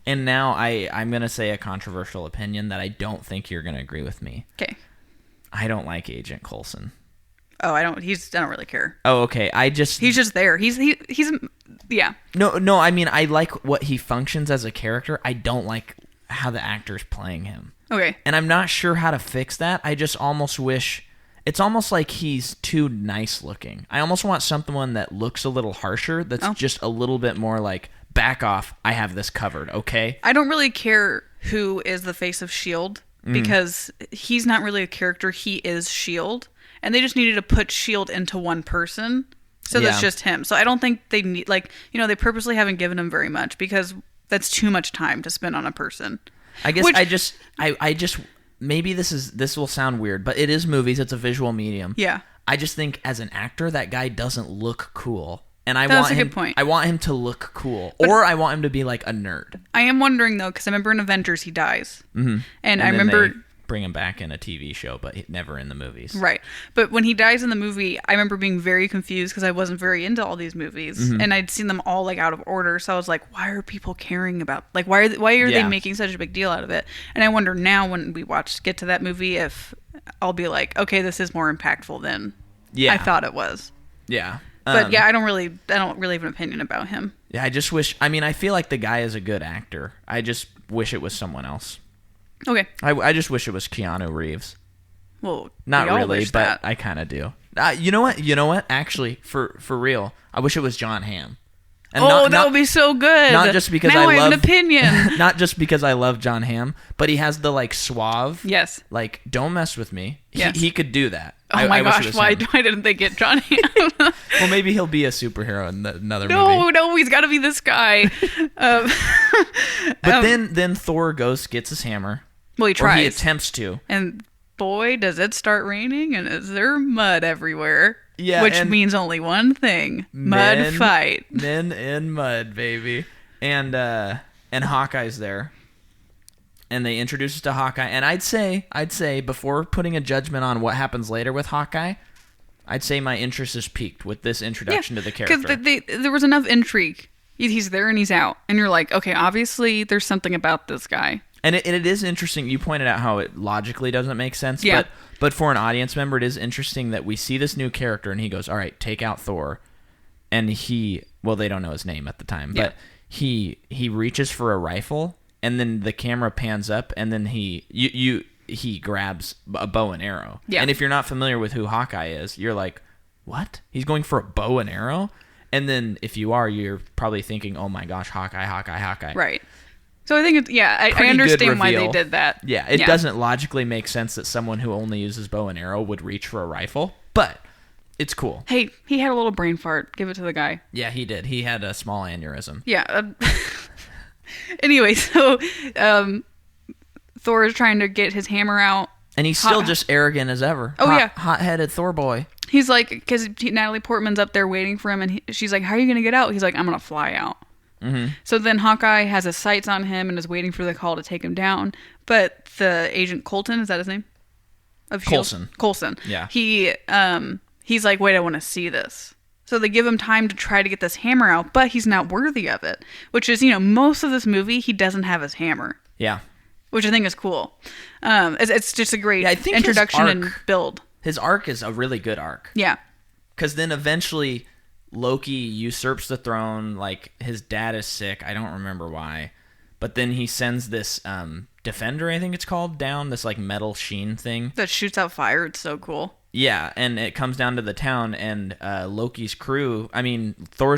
And now I'm going to say a controversial opinion that I don't think you're going to agree with me. Okay. I don't like Agent Coulson. Oh, I don't really care. Oh, okay. He's just there. He's yeah. No, I mean, I like what he functions as a character. I don't like how the actor's playing him. Okay. And I'm not sure how to fix that. I just almost wish... It's almost like he's too nice looking. I almost want someone that looks a little harsher, that's just a little bit more like, back off, I have this covered, okay? I don't really care who is the face of S.H.I.E.L.D. because he's not really a character, he is S.H.I.E.L.D. And they just needed to put S.H.I.E.L.D. into one person, so that's just him. So I don't think they need, they purposely haven't given him very much because that's too much time to spend on a person. I guess I just maybe this will sound weird, but it is movies. It's a visual medium. Yeah. I just think as an actor, that guy doesn't look cool. And That's a good point. I want him to look cool. Or I want him to be like a nerd. I am wondering, though, because I remember in Avengers he dies. Mm-hmm. And I remember... bring him back in a TV show, but never in the movies. Right. But when he dies in the movie, I remember being very confused because I wasn't very into all these movies. And I'd seen them all out of order. So I was like, why are people caring about... why are they making such a big deal out of it? And I wonder now when we get to that movie if I'll be like, okay, this is more impactful than I thought it was. Yeah. But I don't really have an opinion about him. Yeah, I just wish... I mean, I feel like the guy is a good actor. I just wish it was someone else. Okay. I just wish it was Keanu Reeves. Well, not really, but that. I kind of do. You know what? Actually, for real, I wish it was John Hamm. And that would be so good. Not just because now I have an opinion. Not just because I love John Hamm, but he has the suave. Yes. Don't mess with me. Yes. He could do that. Oh my gosh! Why didn't they get John Hamm? Well, maybe he'll be a superhero in another movie. No, he's got to be this guy. But then Thor gets his hammer. Well, he tries. Or he attempts to. And boy, does it start raining, and is there mud everywhere. Yeah, which means only one thing: mud fight. Men in mud, baby. And Hawkeye's there, and they introduce us to Hawkeye. And I'd say before putting a judgment on what happens later with Hawkeye, I'd say my interest is piqued with this introduction to the character. Because there was enough intrigue. He's there and he's out, and you're like, okay, obviously there's something about this guy. And it is interesting. You pointed out how it logically doesn't make sense. Yeah. But for an audience member, it is interesting that we see this new character, and he goes, all right, take out Thor. And they don't know his name at the time, but he reaches for a rifle, and then the camera pans up, and then he grabs a bow and arrow. Yeah. And if you're not familiar with who Hawkeye is, you're like, what? He's going for a bow and arrow? And then if you are, you're probably thinking, oh my gosh, Hawkeye. Right. So I think I understand why they did that. Yeah, it doesn't logically make sense that someone who only uses bow and arrow would reach for a rifle, but it's cool. Hey, he had a little brain fart. Give it to the guy. Yeah, he did. He had a small aneurysm. Yeah. Anyway, so Thor is trying to get his hammer out. And he's still just arrogant as ever. Oh, yeah. Hot-headed Thor boy. He's like, because Natalie Portman's up there waiting for him, and she's like, how are you going to get out? He's like, I'm going to fly out. Mm-hmm. So then Hawkeye has his sights on him and is waiting for the call to take him down. But the agent Colton, is that his name? Coulson. Yeah. He's like, wait, I want to see this. So they give him time to try to get this hammer out, but he's not worthy of it. Which is, most of this movie, he doesn't have his hammer. Yeah. Which I think is cool. It's just a great introduction and build. His arc is a really good arc. Yeah. Because then eventually Loki usurps the throne. Like, his dad is sick. I don't remember why. But then he sends this Defender, I think it's called, down. This, like, metal sheen thing. That shoots out fire. It's so cool. Yeah, and it comes down to the town, and Thor's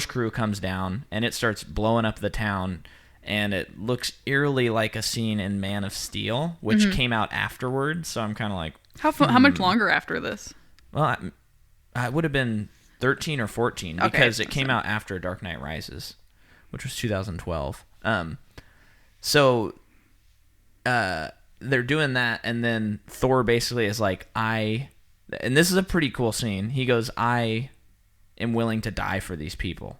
crew comes down, and it starts blowing up the town. And it looks eerily like a scene in Man of Steel, which came out afterward. So I'm kind of like... How much longer after this? Well, I would have been 13 or 14 because it came out after Dark Knight Rises, which was 2012. So they're doing that, and then Thor basically is like, and this is a pretty cool scene. He goes, I am willing to die for these people.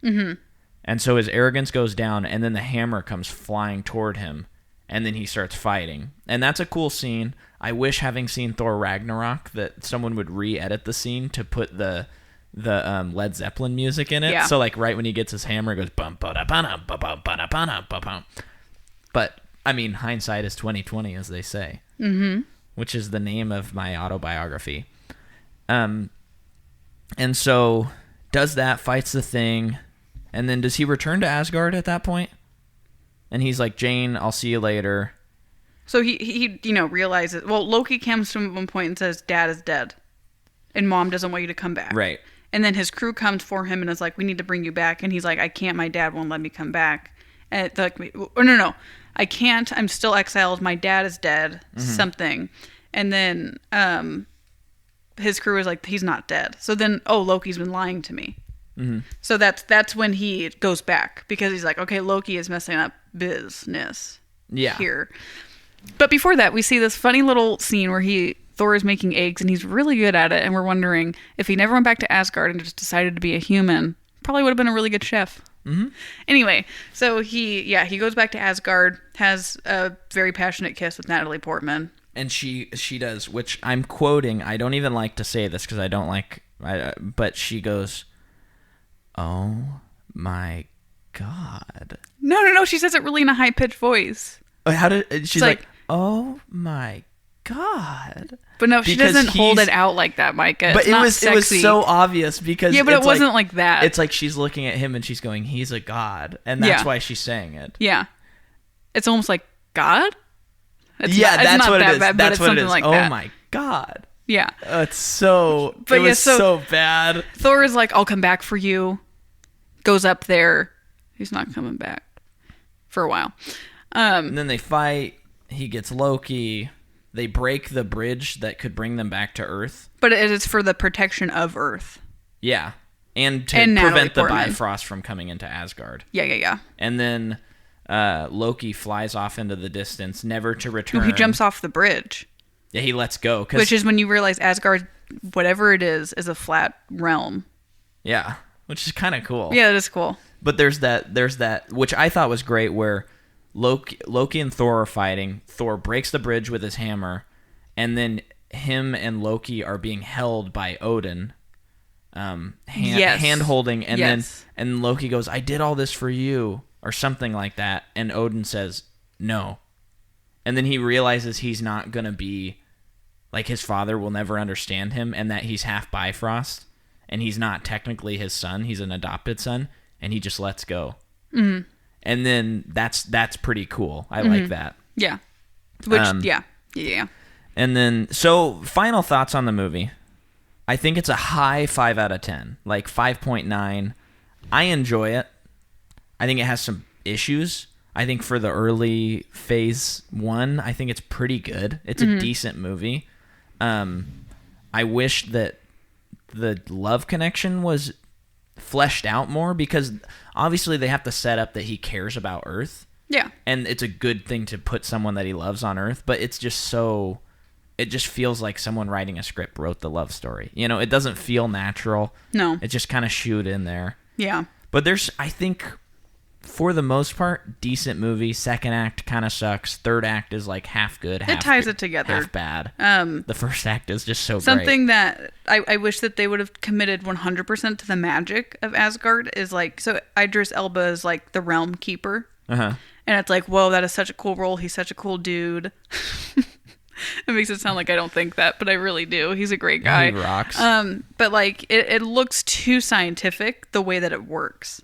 Mm-hmm. And so his arrogance goes down, and then the hammer comes flying toward him, and then he starts fighting. And that's a cool scene. I wish, having seen Thor Ragnarok, that someone would re-edit the scene to put the Led Zeppelin music in it. Yeah. So, like, right when he gets his hammer, it goes bum ba da ba bum bum ba da ba bum. But I mean, hindsight is 20/20, as they say. Mm-hmm. Which is the name of my autobiography. And so does that, fights the thing. And then does he return to Asgard at that point? And he's like, Jane, I'll see you later. So he realizes... Well, Loki comes to him at one point and says, Dad is dead. And Mom doesn't want you to come back. Right. And then his crew comes for him and is like, we need to bring you back. And he's like, I can't. My dad won't let me come back. And they're like, no. I can't. I'm still exiled. My dad is dead. Mm-hmm. Something. And then his crew is like, he's not dead. So then, Loki's been lying to me. Mm-hmm. So that's when he goes back, because he's like, okay, Loki is messing up business here. But before that, we see this funny little scene where Thor is making eggs, and he's really good at it, and we're wondering if he never went back to Asgard and just decided to be a human, probably would have been a really good chef. Mm-hmm. Anyway, so he goes back to Asgard, has a very passionate kiss with Natalie Portman. And she does, which I'm quoting. I don't even like to say this because I don't like... but she goes... Oh my God. No. She says it really in a high-pitched voice. She's like, oh my God. But no, she doesn't hold it out like that, Micah. But it was so obvious because... Yeah, but it wasn't like that. It's like she's looking at him and she's going, he's a god. And that's why she's saying it. Yeah. It's almost like, God? That's what it is. That's what it is. Like oh my God. Yeah. It's so... But it was so bad. Thor is like, I'll come back for you. Goes up there. He's not coming back for a while. And then they fight. He gets Loki. They break the bridge that could bring them back to Earth. But it is for the protection of Earth. Yeah. And to prevent the Bifrost from coming into Asgard. Yeah. And then Loki flies off into the distance, never to return. No, he jumps off the bridge. Yeah, he lets go. Which is when you realize Asgard's whatever it is a flat realm. Yeah, which is kind of cool. Yeah, it is cool. But there's that, which I thought was great, where Loki and Thor are fighting. Thor breaks the bridge with his hammer, and then him and Loki are being held by Odin, hand holding, and then Loki goes, "I did all this for you," or something like that, and Odin says, "No," and then he realizes he's not gonna be like his father will never understand him, and that he's half Bifrost, and he's not technically his son; he's an adopted son. And he just lets go. Mm-hmm. And then that's pretty cool. I like that. Yeah. Which, yeah. And then, so final thoughts on the movie. I think it's a high 5 out of 10. Like 5.9. I enjoy it. I think it has some issues. I think for the early phase 1, I think it's pretty good. It's a decent movie. I wish that the love connection was fleshed out more, because obviously they have to set up that he cares about Earth. Yeah. And it's a good thing to put someone that he loves on Earth, but it's just it just feels like someone writing a script wrote the love story. You know, it doesn't feel natural. No. It just kind of shoot in there. Yeah. But there's, I think, for the most part, decent movie. Second act kind of sucks. Third act is like half good, half it ties it together. Half bad. The first act is just so something great. That I wish that they would have committed 100% to the magic of Asgard is like, so Idris Elba is like the realm keeper. Uh-huh. And it's like, whoa, that is such a cool role. He's such a cool dude. It makes it sound like I don't think that, but I really do. He's a great guy. He rocks. But like, it looks too scientific the way that it works.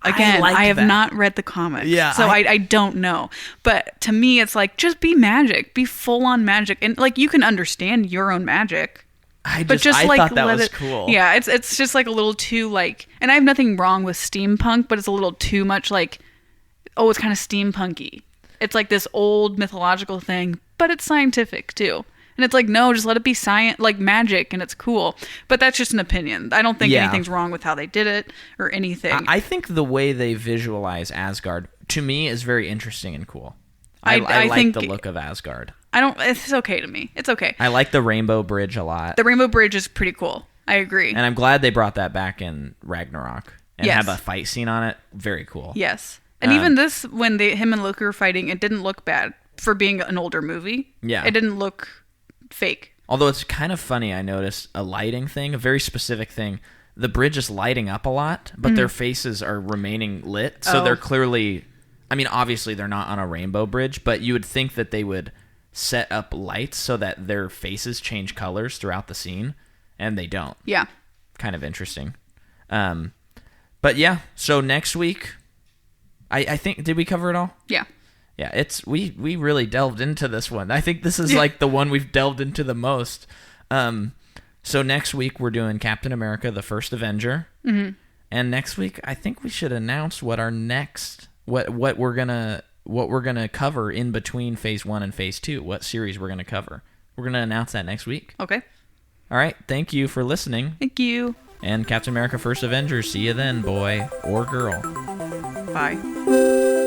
Again, I have not read the comics, so I don't know. But to me, it's like, just be magic, be full on magic, and like you can understand your own magic. I thought that was cool. Yeah, it's just like a little too like, and I have nothing wrong with steampunk, but it's a little too much like, oh, it's kind of steampunky. It's like this old mythological thing, but it's scientific too. And it's like, no, just let it be science, like magic, and it's cool. But that's just an opinion. I don't think anything's wrong with how they did it or anything. I think the way they visualize Asgard, to me, is very interesting and cool. I like think the look of Asgard. It's okay to me. It's okay. I like the Rainbow Bridge a lot. The Rainbow Bridge is pretty cool. I agree. And I'm glad they brought that back in Ragnarok. And have a fight scene on it. Very cool. Yes. And even this, when him and Loki were fighting, it didn't look bad for being an older movie. Yeah. It didn't look fake. Although it's kind of funny, I noticed a lighting thing, a very specific thing. The bridge is lighting up a lot, but their faces are remaining lit. So they're clearly, I mean, obviously they're not on a rainbow bridge, but you would think that they would set up lights so that their faces change colors throughout the scene, and they don't. Yeah. Kind of interesting. But yeah, so next week, I think, did we cover it all? Yeah. Yeah, we really delved into this one. I think this is like the one we've delved into the most. So next week we're doing Captain America: The First Avenger, and next week I think we should announce what our next what we're gonna cover in between Phase 1 and Phase 2. What series we're gonna cover? We're gonna announce that next week. Okay. All right. Thank you for listening. Thank you. And Captain America: First Avenger. See you then, boy or girl. Bye.